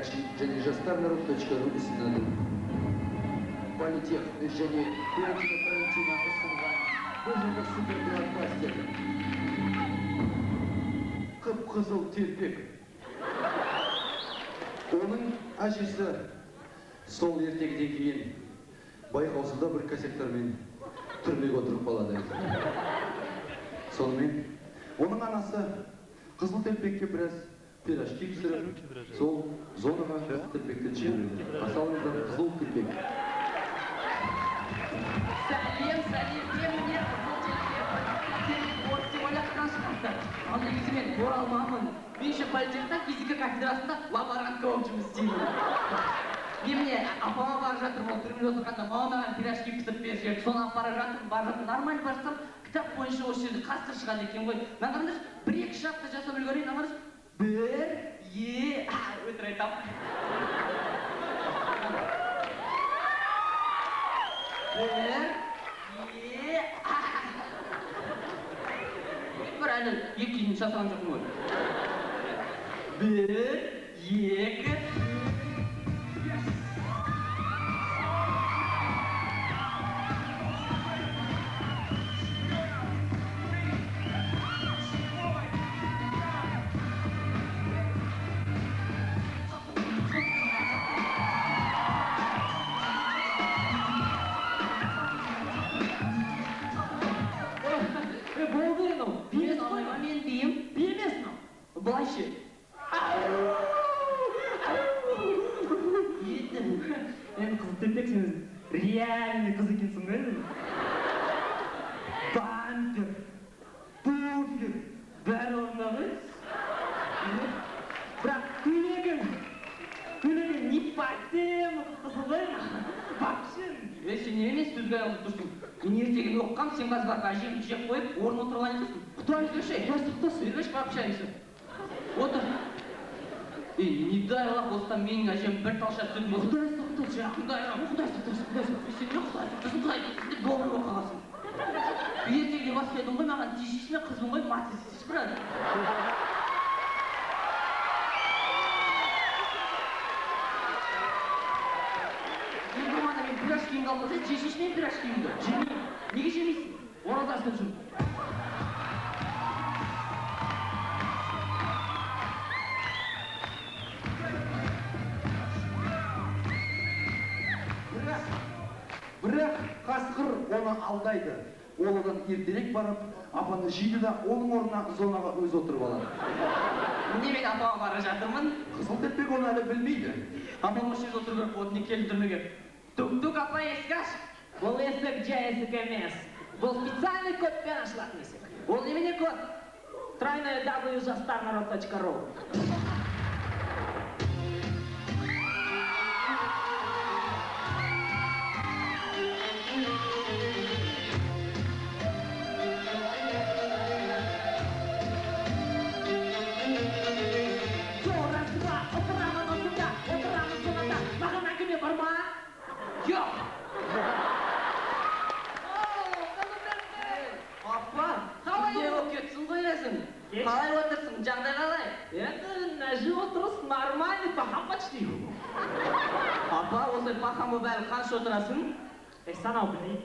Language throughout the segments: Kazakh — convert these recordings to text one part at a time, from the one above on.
Акшн және жастарнарод.ру ұсынады. Политех және Квентин Тарантино ұсынған өзіндік супер-блокбастер Қып-қызыл телпек. Оның әжесі сол ертегіден кейін байқаусызда бір кассеттармен түрмеге отырып қалады. Сонымен оның анасы қызыл телпекке біраз пирожки пісіріп, сол зонаға телпекті жібереді. Қасалыңыздар қызыл телпек. Сәлем, мне қызыл телпек. Вот сегодня қашқанды. Ал негізі мен оралмамын. Мен ше политехта физика кафедрасында лаборантка болып жұмыс істеймін. Мен міне апама бара жатырмын, ол түрмеде отырғанда мама маған пирожки пісіріп беріп жіберді. Соны алып бара жатырмын, нормально барсам, кітап бойынша осы жерде қасқыр шығады екен ғой. Мен қараңдаршы, бір-екі шапты жасап үлгерейін, қараңдаршы. Өтір айтамын. Бір әлі екілін жасаған жоқпын ғой. 1, 2, мен дейім, бермесін ау. Былайшы. Еттім. Енді қызыл телпек сен реальный қыз екенсің ғой. Бампер, буфер, бәрі орында ғой. Бірақ көйлегің не патем қызыл ғой. Вообще. Сен не емес сөзге алып тұрсың. Мен ертегіні оққам, сен қазір барып әжемді жеп қойып, орын отырған екенсің. Құдай сөйші, бербеш барып шайысы. Отыр. Не дай Аллах, осыдан менің әжем бір талша сүт болсын. Құдай сақтасын, Құдай сақтасын. Сен не Құдай сақтасын, Құдай сақтасын, добрый болып қаласың. Ертегіде бастайдың ғой, маған тежешіме қызбың ғой, матысыз бірады. Пирожкиімді алып қойса, жешешінен пирожкиімді. Жемеймін. Неге жемейсің? Ораза ұстап жүрмін. Бірақ қасқыр оны алдайды. Ол одан ертерек барып, апаны жейді да, оның орнына зонаға өз отырып алады. Міне мен апаға бара жатырмын. Қызыл телпек оны әлі білмейді. Апам осы жерде отырып беріп, не келді түрмеге. Тук-тук, апа, есік аш. Бұл есік жай есік емес. Бұл специальный кодпен ашылатын есік. Ол немене код? www.жастарнарод.ру. Қалай отырсың, жағдай қалай? Енді нәжі отырыс нормальный пахам почти. Апа, осы пахамы бәрі қанша отырасың? Санау білейін.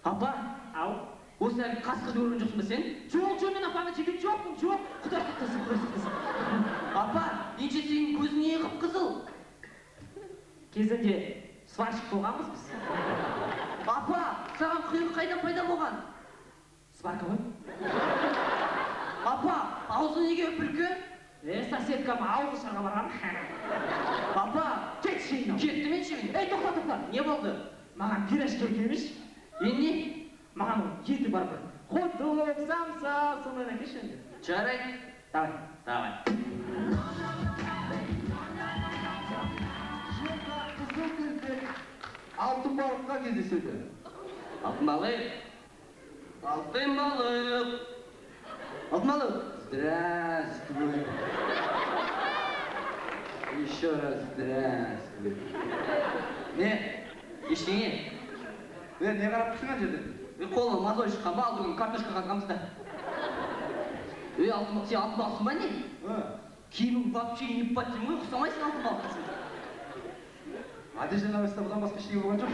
Апа, ау, осы әлі қасқырды көрген жоқсың ба сен? Жоқ, мен апаны жеген жоқпын, жоқ. Құдай сақтасын. Апа, енше сенің көзің не қып-қызыл? Кезінде сварщик болғанбыз біз. Апа, саған құйрық қайдан пайда болған? Сварка ғой. Апа, аузы неге үпілкі? Соседкам аузы шарға барған. Апа, кетші жейін. Кетті мен ше мен. Тоқта. Не болды? Маған пирожки келмеш. Не? Маған еті бар бір. Ходок, самса, сондай әкеш енді. Жарайды. Давай. Қызыл телпек алтын балыққа кездеседі. Алтын балық. Алтын балық. Здравствуй. Еще раз здравствуй. Не? Ештеңе? Не қарап тұрсың ана жерден? Қолы мазой шыққан ба, алдығын картошка қазғамыз да. Сен алтын балықсың ба не? киімің вообще не подтем ғой, ұқсамайсың алтын балыққа сен. Одежда новостьта бұдан басқа ештеңе болған жоқ.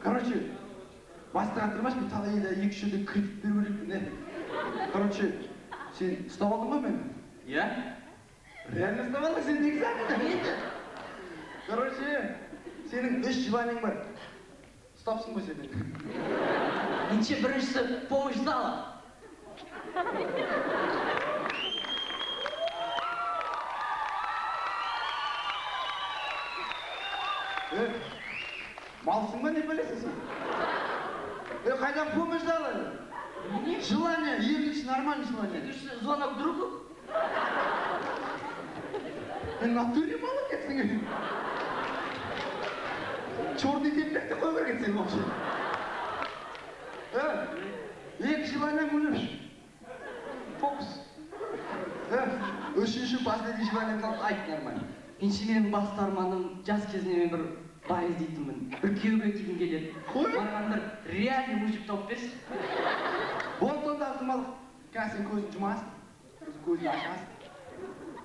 Короче, басты қатырмаш, мен тағы елі екі-үш жерде кредит беру керекпін, не? Короче, сен ұстап алдың ба мені? Иә? Реально ұстап алдың, сен негізі Енді? Короче, сенің 3 желаниең бар. Ұстапсың ғой сен. Неше біріншісі помощь зала. Малсың ба не білесің сен? Қайдан помощь зала? Желание, екінші нормальный желание. Екіншісі звонок другу. Мен натуре малы кетсің. Черный теплекті қой берген сен вообще. Екі желание өлеш. Фокус. Үшінші последний желание айт нормально. Менше менің басты арманым жас кезімде мен бір бай іздейтінмін. Бір күйеуге тигім келеді. Маған бір реальный мужик тауып берші. Вот онда артымалық. Қазір сен көзін жұмасың. Көзін ашасың.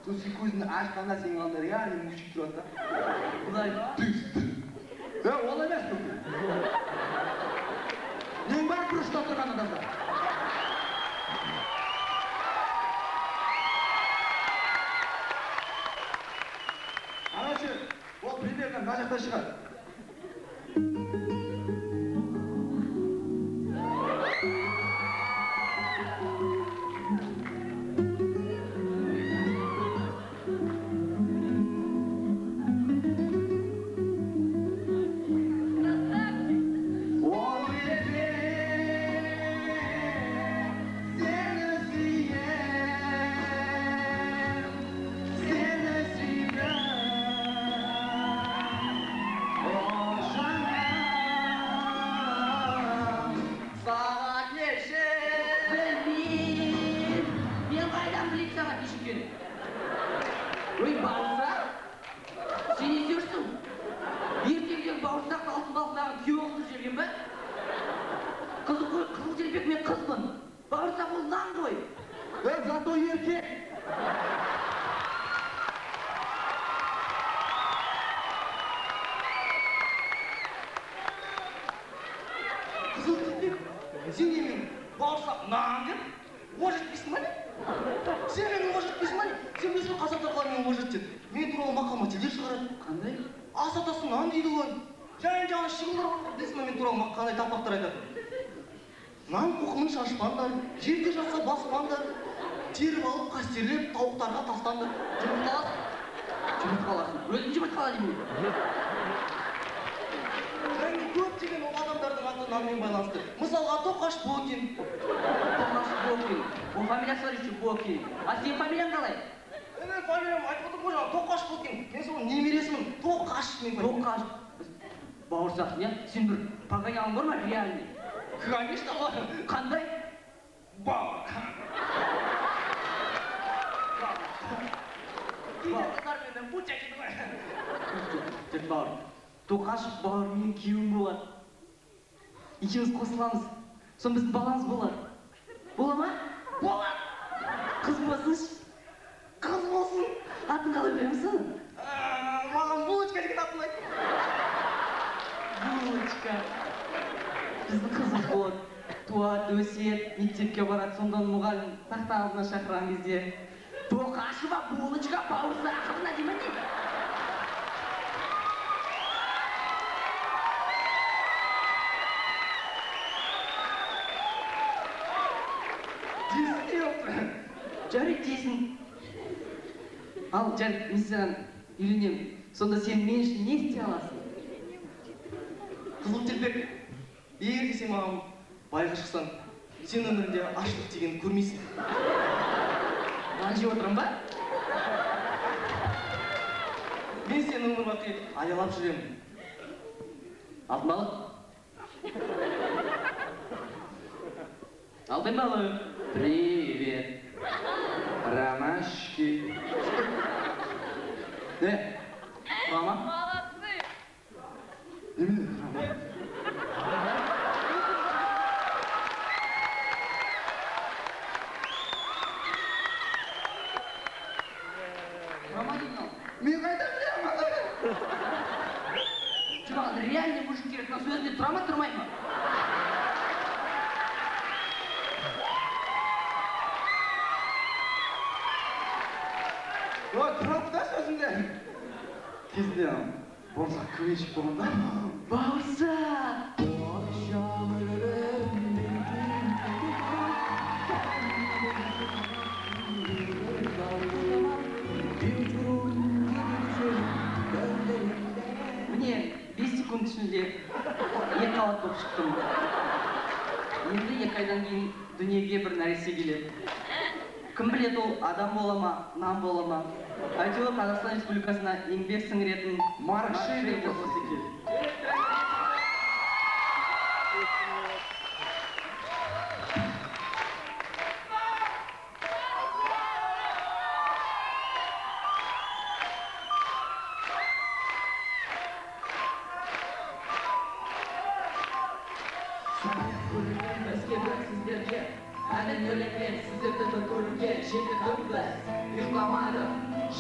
Сосын сен көзінді ашқанда сенің алдында реальный мужик тұрады да. Құдай. Ол емес бұл. Нең бар күрішті отырған адамда? Короче, ол примерно мына жақта шығады. Ой, бауырсақ? Сен не істеушісің? Ертеңден бауырсақты алтын балықтағы күйеу қылып жүрген бе? Қызыл желбек мен қызбын. Бауырсақ ол нан ғой. Зато еркек. Қызыл желбек, сен немен бауырсақ нан деп ожет дейсің ба не? Сен мені ожет дейсің ба не? Сен білесің қазақтарға мен ожет дейді. Мен туралы мақал-мәтелдер шығарады. Қандай? Ас атасы нан дейді ғой. Жайын-жаны шығыңдар дейсің ба мен туралы қандай тақпақтар айтады. Нан қоқымын шашпаңдар, жерге жатса баспаңдар, теріп алып қастерлеп тауықтарға тастаңдар. Жұмыртқаласың. Жұмыртқаласың. Өзің жұмыртқала деймін. Және көптеген ол адамдардың аты нанмен байланысты. Мысалға Тоқаш Бокин. Тоқаш Бокин. Ол фамилиясы бар еще Бокин. А сен фамилияң қалай? Мен фамилиям айтып отырмын ғой жаңа Тоқаш Бокин. Мен соның немересімін. Тоқаш мен фамилиям. Тоқаш. Бауырсақ, не? Сен бір погонялың бар ма реальный? Конечно бар. Қандай? Бауыр. Кейде қыздар менен буча дейді ғой. Жоқ, бауыр. Тоқаш бауыр менің күйеуім болады. Екеуміз қосыламыз. Сон біздің баламыз болады. Бола ма? Болады. Қыз болсыншы. Қыз болсын. Атын қалай беремін сені? Маған булочка деген атын айт. Булочка. Біздің қызымыз болады. Туады, өседі, мектепке барады, сонда мұғалім тақта алдына шақырған кезде Тоқашева булочка бауырсағына деймін дейді. Десін не олды? Жарик дейсің. Ал, Жарик, мен саған үйленемін. Сонда сен мен үшін не істей аласың? Қызыл желбек. Егер де сен маған байға шықсаң, сен өмірінде аштық дегенді көрмейсің. Нан жеп отырам ба? Мен сені өмір бақи аялап жүремін. Алтын балық. Алтын балық. Привет. Ромашки. Не? Мама? Молодцы! Немене? тұра ма тұрмай ма? тұрады да сөзінде. Кезінде болса көйшік болғанда. Бауырса! Міне, 5 секунд ішінде 2 қабат болып шықтым. Енді 2 айдан кейін дүниеге бір нәресе келеді. Кім біледі ол адам бола ма, нам бола ма? Әйтеуір Қазақстан Республикасына еңбек сіңіретін Марк Шейдер болса секел.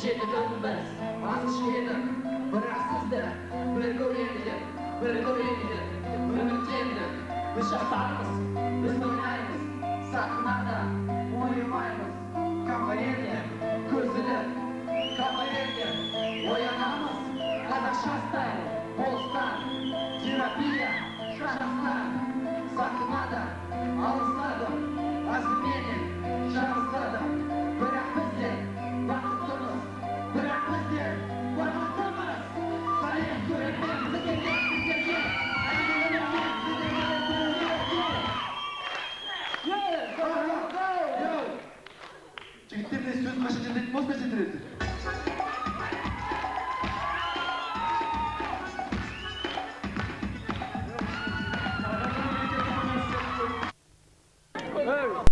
Жеті күнбіз, азыш едік, бірақ сізді бір көрендік, үміттендік. Біз жасармыз, біз ойнаймыз, сахнада ойымаймыз. Конференция, көзілік, конференция, оянамыз. Қазақша стайл, болыстан, терапия, жастан. Сахнада алыстадым, азыменен жарыстадым. Бірақ біздер бақыттымыз, бірақ біздер бақыттымыз. Сәлем көрермен, сіздерге, сіздерге, Жігіттеріне сөз қаша жендейтін болса жетіреді.